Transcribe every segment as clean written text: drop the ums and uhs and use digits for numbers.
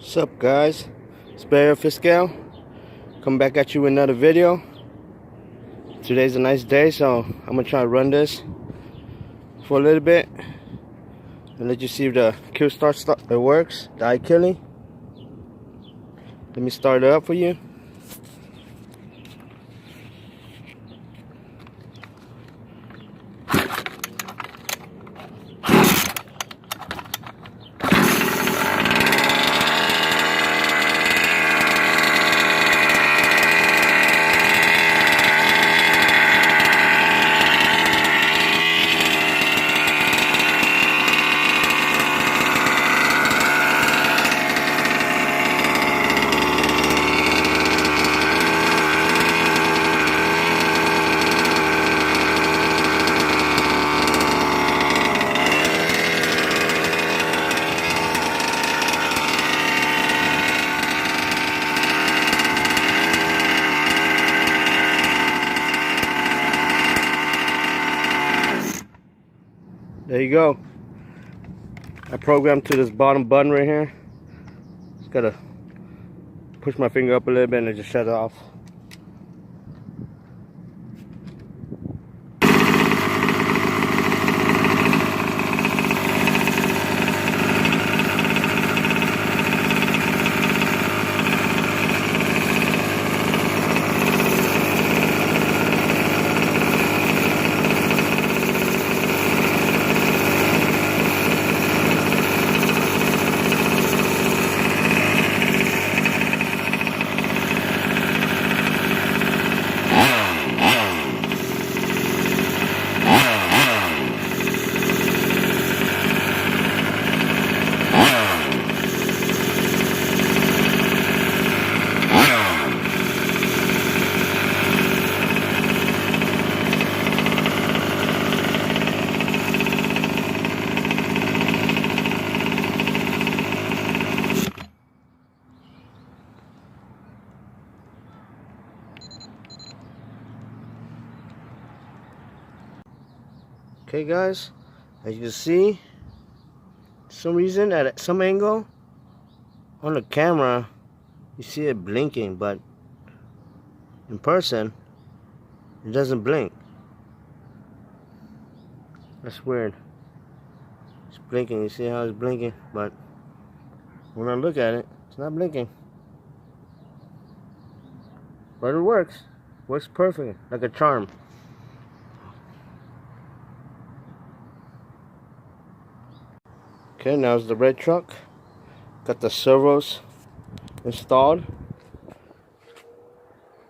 What's up, guys? It's Barry Fiscal. Come back at you with another video. Today's a nice day, so I'm gonna try to run this for a little bit and let you see if the kill start it works. The Ikilly. Let me start it up for you. There you go. I programmed to this bottom button right here. Just gotta push my finger up a little bit and it just shuts off. Okay, guys, as you can see, for some reason at some angle on the camera you see it blinking, but in person it doesn't blink. That's weird. It's blinking. You see how it's blinking, but when I look at it, it's not blinking. But it works. Works perfectly, like a charm. Okay, now it's the red truck. Got the servos installed.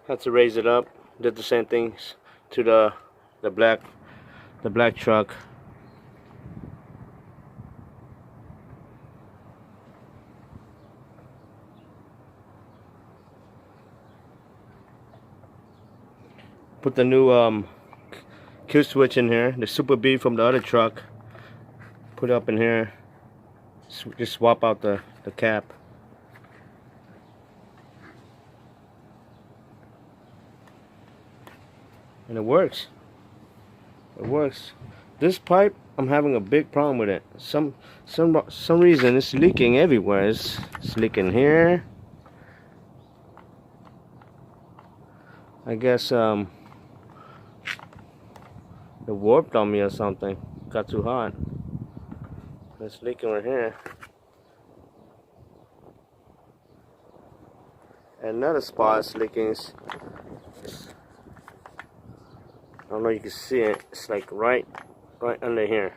Had to raise it up. Did the same things to the black truck. Put the new kill switch in here. The Super B from the other truck. Put it up in here. Just swap out the cap. And it works. It works. This pipe, I'm having a big problem with it. Some reason it's leaking everywhere. It's leaking here. I guess it warped on me or something. Got too hot. It's leaking right here. And another spot is leaking. I don't know if you can see it. It's like right under here.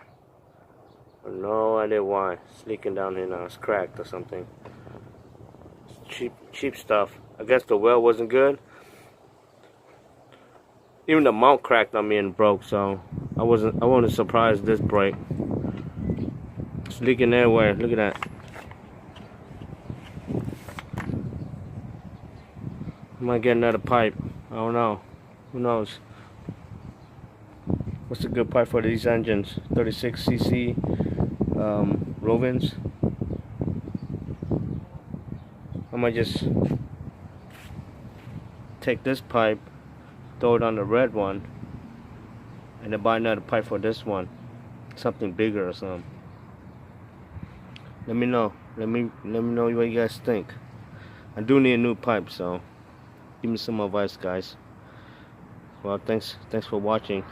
I have no idea why. It's leaking down here now. It's cracked or something. It's cheap stuff. I guess the well wasn't good. Even the mount cracked on me and broke, so I wasn't surprised this break. It's leaking everywhere. Look at that. I might get another pipe. I don't know. Who knows? What's a good pipe for these engines? 36cc Rovens. I might just take this pipe, throw it on the red one, and then buy another pipe for this one. Something bigger or something. Let me know Let me know what you guys think. I do need a new pipe, so give me some advice, guys. Well, thanks for watching.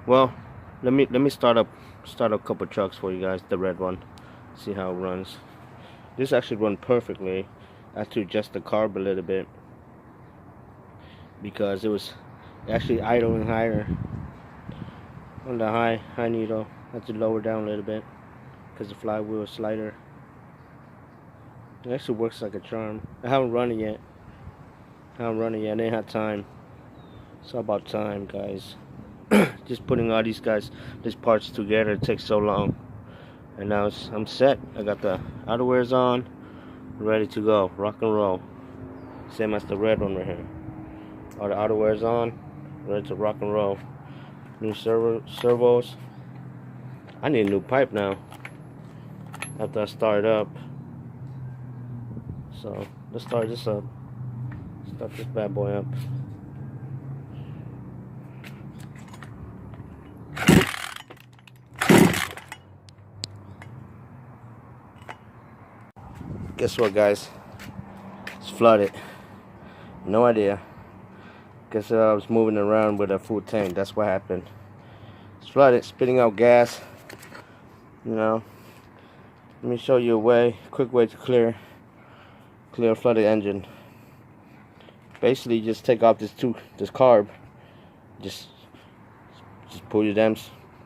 Well, let me start up a couple trucks for you guys. The red one, see how it runs. This actually run perfectly. I had to adjust the carb a little bit because it was actually idling higher on the high needle. I had to lower down a little bit because the flywheel is slighter. It actually works like a charm. I haven't run it yet. I didn't have time. It's all about time, guys. Just putting all these parts together takes so long. And now I'm set. I got the outerwears on, ready to go, rock and roll. Same as the red one right here. All the outerwears on, ready to rock and roll. New servos. I need a new pipe now after I start up. So let's start this up. Start this bad boy up. Guess what, guys? It's flooded. No idea. Guess I was moving around with a full tank. That's what happened. It's flooded, spitting out gas. You know. Let me show you a quick way to clear a flooded engine. Basically, just take off this carb. Just pull your damn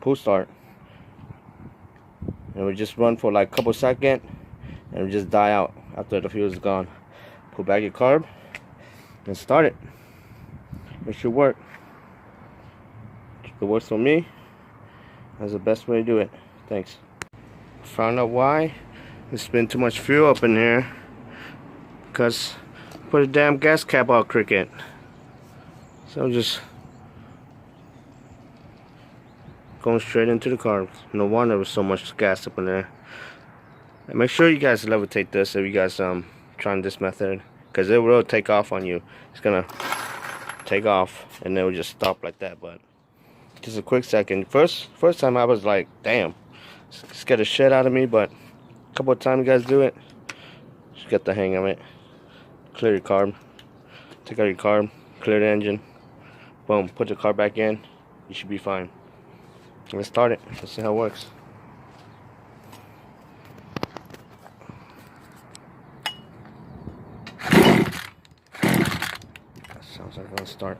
pull start, and we just run for like a couple seconds, and we just die out after the fuel is gone. Pull back your carb and start it. It should work. It works for me. That's the best way to do it. Thanks. Found out why. There's been too much fuel up in here. Because put a damn gas cap out cricket. So just going straight into the carb. No wonder there was so much gas up in there. And make sure you guys levitate this if you guys trying this method, because it will take off on you. It's gonna take off and it will just stop like that. But just a quick second. First time I was like, damn, scared the shit out of me. But a couple of times you guys do it, just get the hang of it. Clear your carb, take out your carb, clear the engine, boom, put the carb back in, you should be fine. Let's start it. Let's see how it works. That sounds like it's gonna start.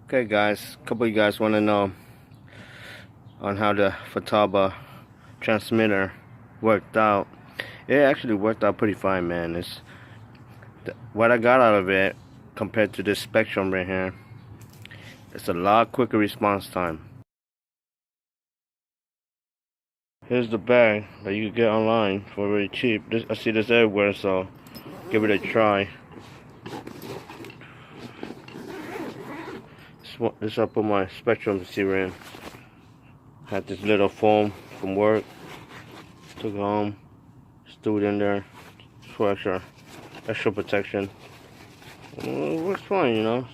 Okay guys, a couple of you guys want to know on how the Futaba transmitter worked out. It actually worked out pretty fine, man. It's what I got out of it compared to this Spectrum right here. It's a lot quicker response time. Here's the bag that you can get online for very cheap. I see this everywhere, so give it a try. This I put my Spectrum receiver in. Had this little foam from work. Took it home. Stewed in there for extra protection. It works fine, you know.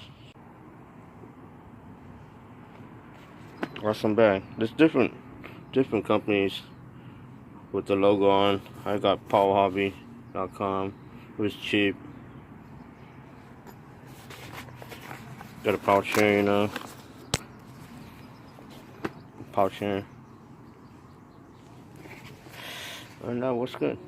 Awesome bag. There's different companies with the logo on. I got powerhobby.com. It was cheap. Got a pouch here, you know. Pouch here. And that was good.